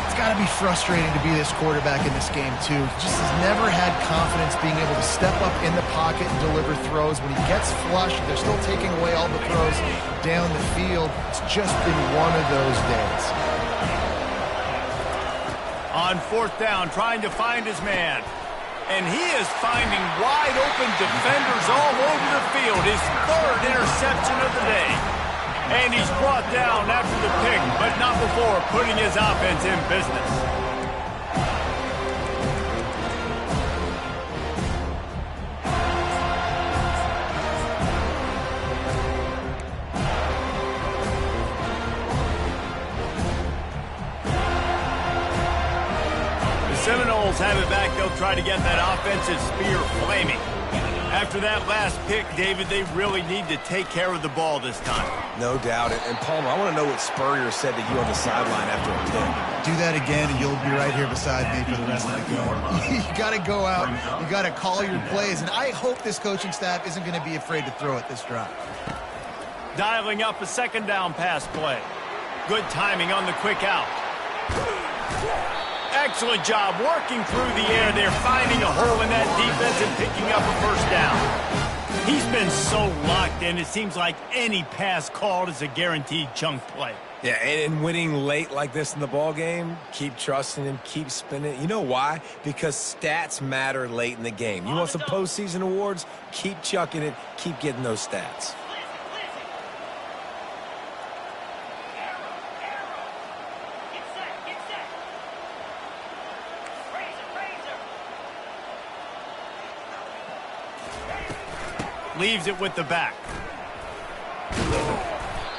It's got to be frustrating to be this quarterback in this game, too. He just has never had confidence being able to step up in the pocket and deliver throws. When he gets flushed, they're still taking away all the throws down the field. It's just been one of those days. On fourth down, trying to find his man. And he is finding wide open defenders all over the field. His third interception of the day. And he's brought down after the pick, but not before putting his offense in business. The Seminoles have it back. They'll try to get that offensive spear flaming. After that last pick, David, they really need to take care of the ball this time. No doubt. And Palmer, I want to know what Spurrier said to you on the sideline after a pick. Do that again, and you'll be right here beside me for the rest of the game. You got to go out. You got to call your plays. And I hope this coaching staff isn't going to be afraid to throw it this drive. Dialing up a second down pass play. Good timing on the quick out. Excellent job working through the air there, finding a hole in that defense and picking up a first down. He's been so locked in, it seems like any pass called is a guaranteed chunk play. Yeah, and winning late like this in the ball game, keep trusting him, keep spinning. You know why? Because stats matter late in the game. You want some postseason awards? Keep chucking it, keep getting those stats. Leaves it with the back.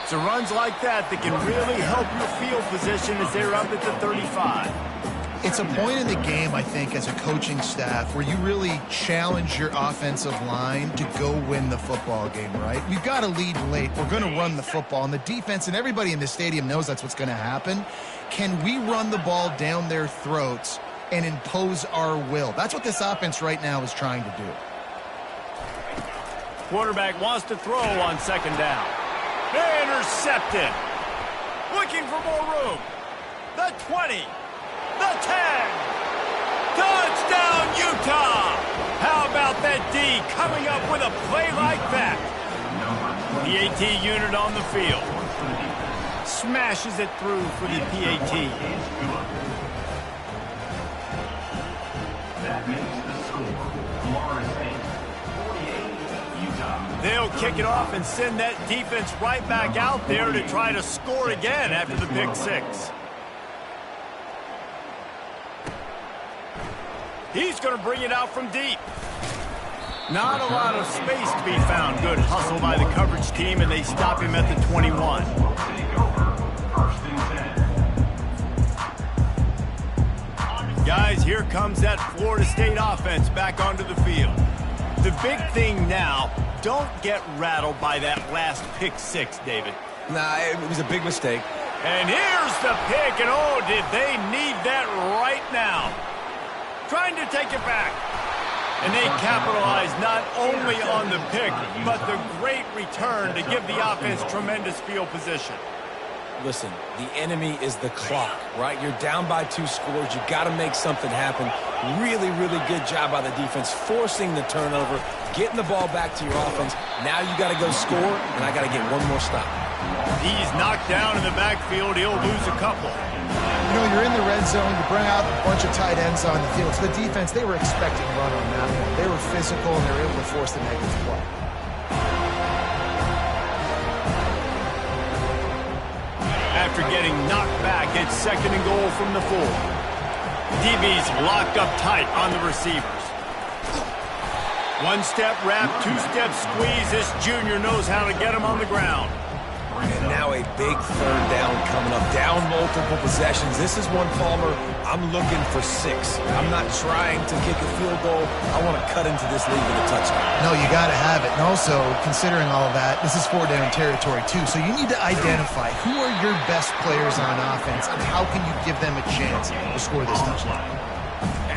So runs like that can really help your field position as they're up at the 35. It's a point in the game, I think, as a coaching staff where you really challenge your offensive line to go win the football game, right? We've got to lead late. We're going to run the football. And the defense and everybody in the stadium knows that's what's going to happen. Can we run the ball down their throats and impose our will? That's what this offense right now is trying to do. Quarterback wants to throw on second down. Intercepted. Looking for more room. The 20. The 10. Touchdown, Utah. How about that D coming up with a play like that? The AT unit on the field. Smashes it through for the PAT. That makes the score. Florida State 48, Utah. They'll kick it off and send that defense right back out there to try to score again after the pick six. He's going to bring it out from deep. Not a lot of space to be found. Good hustle by the coverage team, and they stop him at the 21. Take over. First and 10. Guys, here comes that Florida State offense back onto the field. The big thing now, don't get rattled by that last pick six, David. Nah, it was a big mistake. And here's the pick, and oh, did they need that right now. Trying to take it back. And they capitalize not only on the pick, but the great return to give the offense tremendous field position. Listen, the enemy is the clock, right? You're down by 2 scores. You got to make something happen. Really, really good job by the defense, forcing the turnover, getting the ball back to your offense. Now you got to go score, and I got to get one more stop. He's knocked down in the backfield. He'll lose a couple. You know, you're in the red zone. You bring out a bunch of tight ends on the field. So the defense, they were expecting a run on that one. They were physical, and they were able to force the negative play. After getting knocked back, it's 2nd and goal from the 4. DB's locked up tight on the receivers. 1-step wrap, 2-step squeeze. This junior knows how to get him on the ground. And now a big 3rd down coming up. Down multiple possessions. This is one, Palmer, I'm looking for 6. I'm not trying to kick a field goal. I want to cut into this lead with a touchdown. No, you got to have it. And also, considering all of that, this is 4-down territory, too. So you need to identify who are your best players on offense and how can you give them a chance to score this touchdown.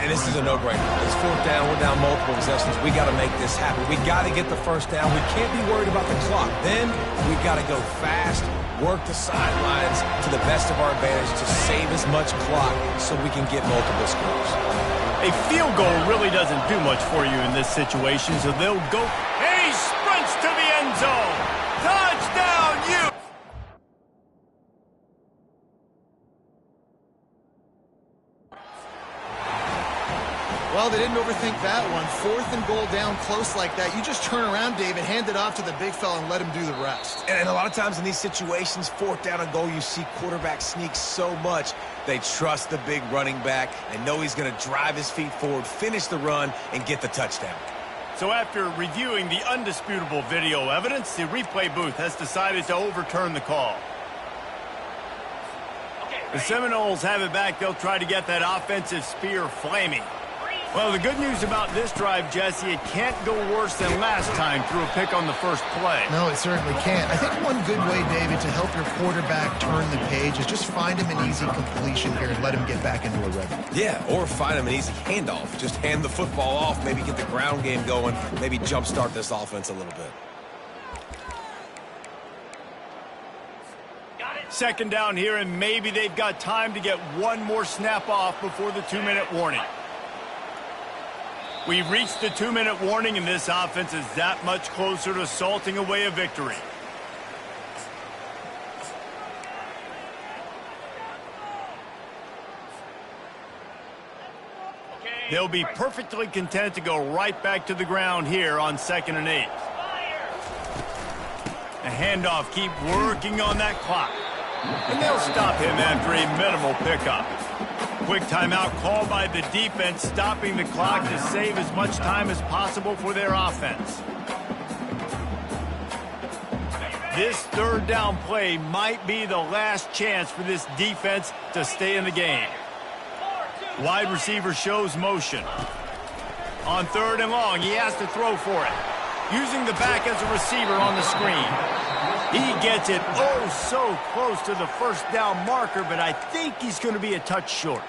And this is a no-brainer. It's 4th down. We're down multiple possessions. We got to make this happen. We got to get the 1st down. We can't be worried about the clock. Then we got to go fast, work the sidelines to the best of our advantage to save as much clock so we can get multiple scores. A field goal really doesn't do much for you in this situation, so they'll go. And he sprints to the end zone. Touchdown, you! Well, they didn't overthink that one. 4th and goal down close like that. You just turn around, David, hand it off to the big fella and let him do the rest. And a lot of times in these situations, 4th down and goal, you see quarterbacks sneak so much. They trust the big running back. They know he's going to drive his feet forward, finish the run, and get the touchdown. So after reviewing the undisputable video evidence, the replay booth has decided to overturn the call. The Seminoles have it back. They'll try to get that offensive spear flaming. Well, the good news about this drive, Jesse, it can't go worse than last time through a pick on the first play. No, it certainly can't. I think one good way, David, to help your quarterback turn the page is just find him an easy completion here and let him get back into a rhythm. Yeah, or find him an easy handoff. Just hand the football off, maybe get the ground game going, maybe jumpstart this offense a little bit. 2nd down here, and maybe they've got time to get one more snap off before the 2-minute warning. We've reached the 2-minute warning, and this offense is that much closer to salting away a victory. They'll be perfectly content to go right back to the ground here on 2nd and 8. A handoff, keep working on that clock. And they'll stop him after a minimal pickup. Quick timeout called by the defense, stopping the clock to save as much time as possible for their offense. This 3rd down play might be the last chance for this defense to stay in the game. Wide receiver shows motion. On 3rd and long, he has to throw for it. Using the back as a receiver on the screen. He gets it oh so close to the 1st down marker, but I think he's going to be a touch short.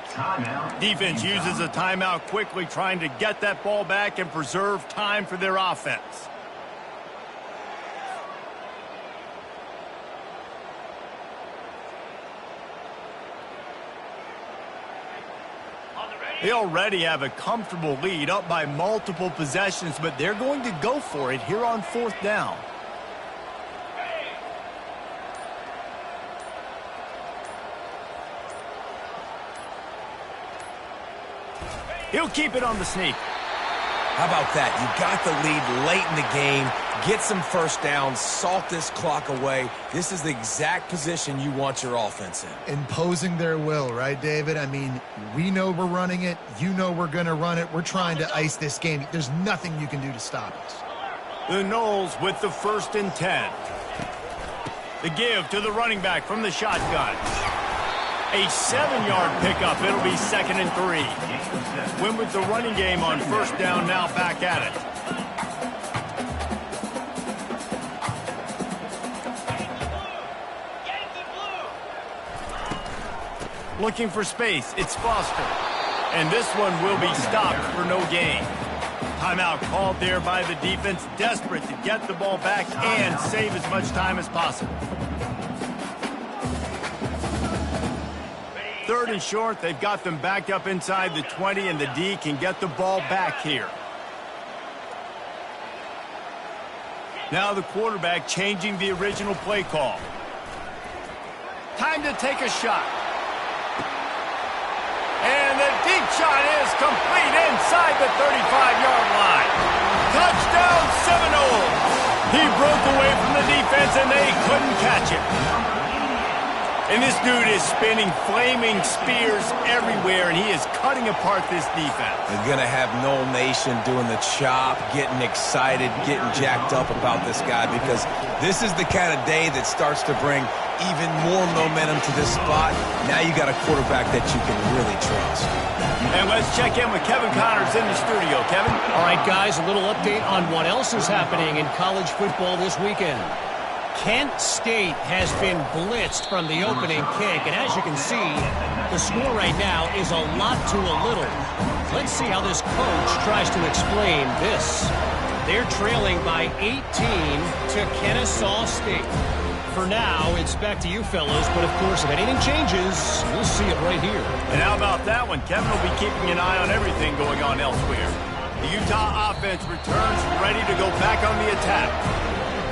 Defense uses a timeout quickly, trying to get that ball back and preserve time for their offense. They already have a comfortable lead, up by multiple possessions, but they're going to go for it here on 4th down. He'll keep it on the sneak. How about that? You got the lead late in the game. Get some 1st downs. Salt this clock away. This is the exact position you want your offense in. Imposing their will, right, David? I mean, we know we're running it. You know we're going to run it. We're trying to ice this game. There's nothing you can do to stop us. The Noles with the 1st and 10. The give to the running back from the shotgun. A 7-yard pickup. It'll be 2nd and 3. Win with the running game on 1st down, now back at it. Looking for space. It's Foster. And this one will be stopped for no gain. Timeout called there by the defense, desperate to get the ball back and save as much time as possible. 3rd and short, they've got them backed up inside the 20, and the D can get the ball back here. Now the quarterback changing the original play call. Time to take a shot. And the deep shot is complete inside the 35-yard line. Touchdown Seminoles. He broke away from the defense, and they couldn't catch him. And this dude is spinning flaming spears everywhere, and he is cutting apart this defense. They're going to have Noel Nation doing the chop, getting excited, getting jacked up about this guy, because this is the kind of day that starts to bring even more momentum to this spot. Now you got a quarterback that you can really trust. And let's check in with Kevin Connors in the studio. Kevin? All right, guys, a little update on what else is happening in college football this weekend. Kent State has been blitzed from the opening kick, and as you can see, the score right now is a lot to a little. Let's see how this coach tries to explain this. They're trailing by 18 to Kennesaw State. For now, it's back to you fellows, but of course, if anything changes, we'll see it right here. And how about that one? Kevin will be keeping an eye on everything going on elsewhere. The Utah offense returns ready to go back on the attack.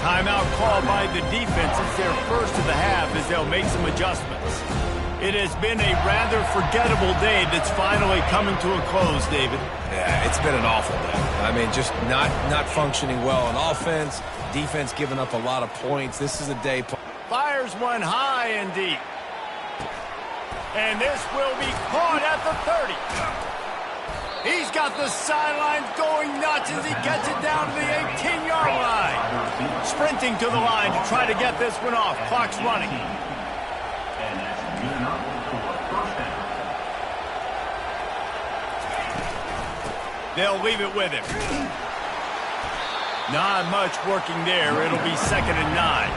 Timeout called by the defense. It's their first of the half as they'll make some adjustments. It has been a rather forgettable day that's finally coming to a close, David. Yeah, it's been an awful day. I mean, just not functioning well on offense, defense giving up a lot of points. This is a day. Fires one high and deep. And this will be caught at the 30. He's got the sidelines going nuts as he gets it down to the 18-yard line. Sprinting to the line to try to get this one off. Clock's running. And that's good enough for first down. They'll leave it with him. Not much working there. It'll be 2nd and 9.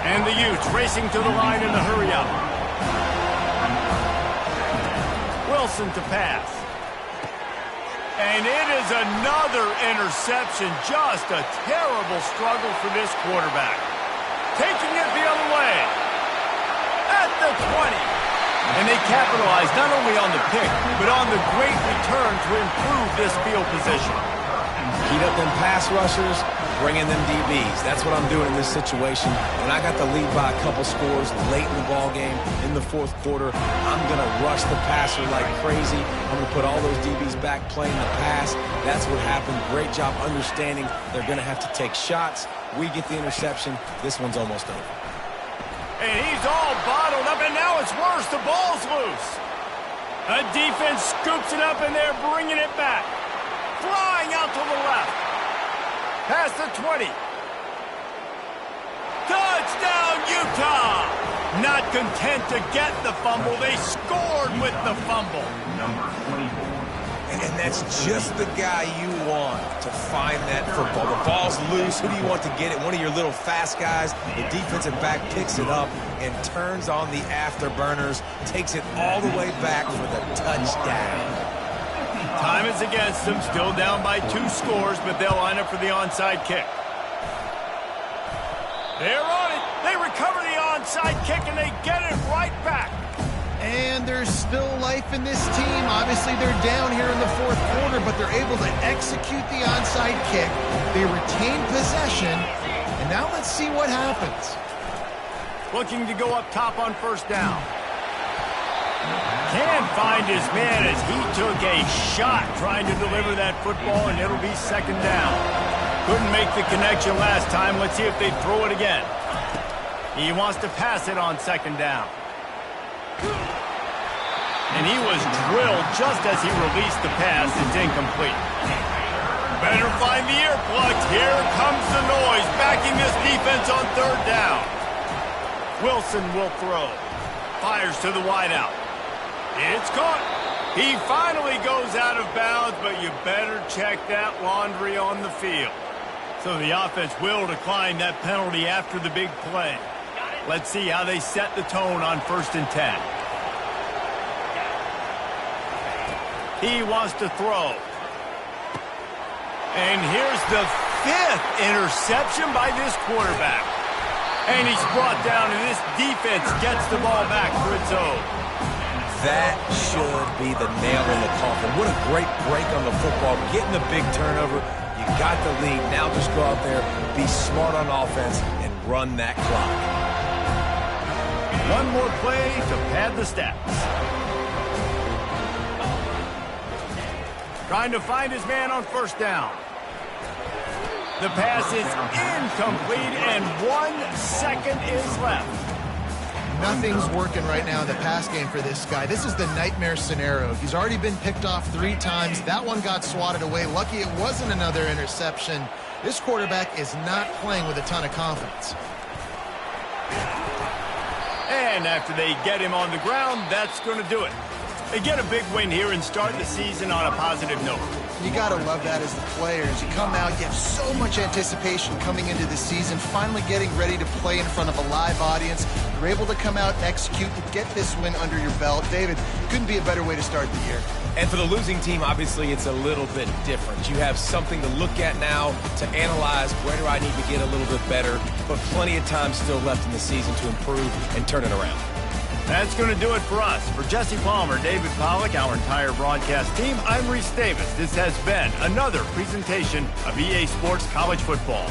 And the Utes racing to the line in the hurry up. Wilson to pass. And it is another interception. Just a terrible struggle for this quarterback. Taking it the other way. At the 20. And they capitalize not only on the pick, but on the great return to improve this field position. Heat up them pass rushers, bring in them DBs. That's what I'm doing in this situation. When I got the lead by a couple scores late in the ball game, in the 4th quarter, I'm going to rush the passer like crazy. I'm going to put all those DBs back playing the pass. That's what happened. Great job understanding they're going to have to take shots. We get the interception. This one's almost over. And he's all bottled up, and now it's worse. The ball's loose. A defense scoops it up, and they're bringing it back. Flying out to the left. Past the 20. Touchdown, Utah! Not content to get the fumble, they scored with the fumble. Number 24. And that's just the guy you want to find that football. The ball's loose. Who do you want to get it? One of your little fast guys. The defensive back picks it up and turns on the afterburners, takes it all the way back for the touchdown. Time is against them, still down by 2 scores, but they'll line up for the onside kick. They're on it. They recover the onside kick, and they get it right back. And there's still life in this team. Obviously, they're down here in the 4th quarter, but they're able to execute the onside kick. They retain possession, and now let's see what happens. Looking to go up top on 1st down. Can't find his man as he took a shot trying to deliver that football, and it'll be 2nd down. Couldn't make the connection last time. Let's see if they throw it again. He wants to pass it on 2nd down. And he was drilled just as he released the pass. It's incomplete. Better find the earplugs. Here comes the noise, backing this defense on 3rd down. Wilson will throw. Fires to the wideout. It's caught. He finally goes out of bounds, but you better check that laundry on the field. So the offense will decline that penalty after the big play. Let's see how they set the tone on 1st and 10. He wants to throw. And here's the 5th interception by this quarterback. And he's brought down, and this defense gets the ball back for its own. That should be the nail in the coffin. What a great break on the football. Getting the big turnover. You got the lead. Now just go out there, be smart on offense, and run that clock. One more play to pad the stats. Trying to find his man on first down. The pass is incomplete, and 1 second is left. Nothing's working right now in the pass game for this guy. This is the nightmare scenario. He's already been picked off 3 times. That one got swatted away. Lucky it wasn't another interception. This quarterback is not playing with a ton of confidence. And after they get him on the ground, that's going to do it. They get a big win here and start the season on a positive note. You got to love that as the players. You come out, you have so much anticipation coming into the season, finally getting ready to play in front of a live audience. You're able to come out, execute, and get this win under your belt. David, couldn't be a better way to start the year. And for the losing team, obviously, it's a little bit different. You have something to look at now to analyze where do I need to get a little bit better, but plenty of time still left in the season to improve and turn it around. That's going to do it for us. For Jesse Palmer, David Pollack, our entire broadcast team, I'm Reese Davis. This has been another presentation of EA Sports College Football.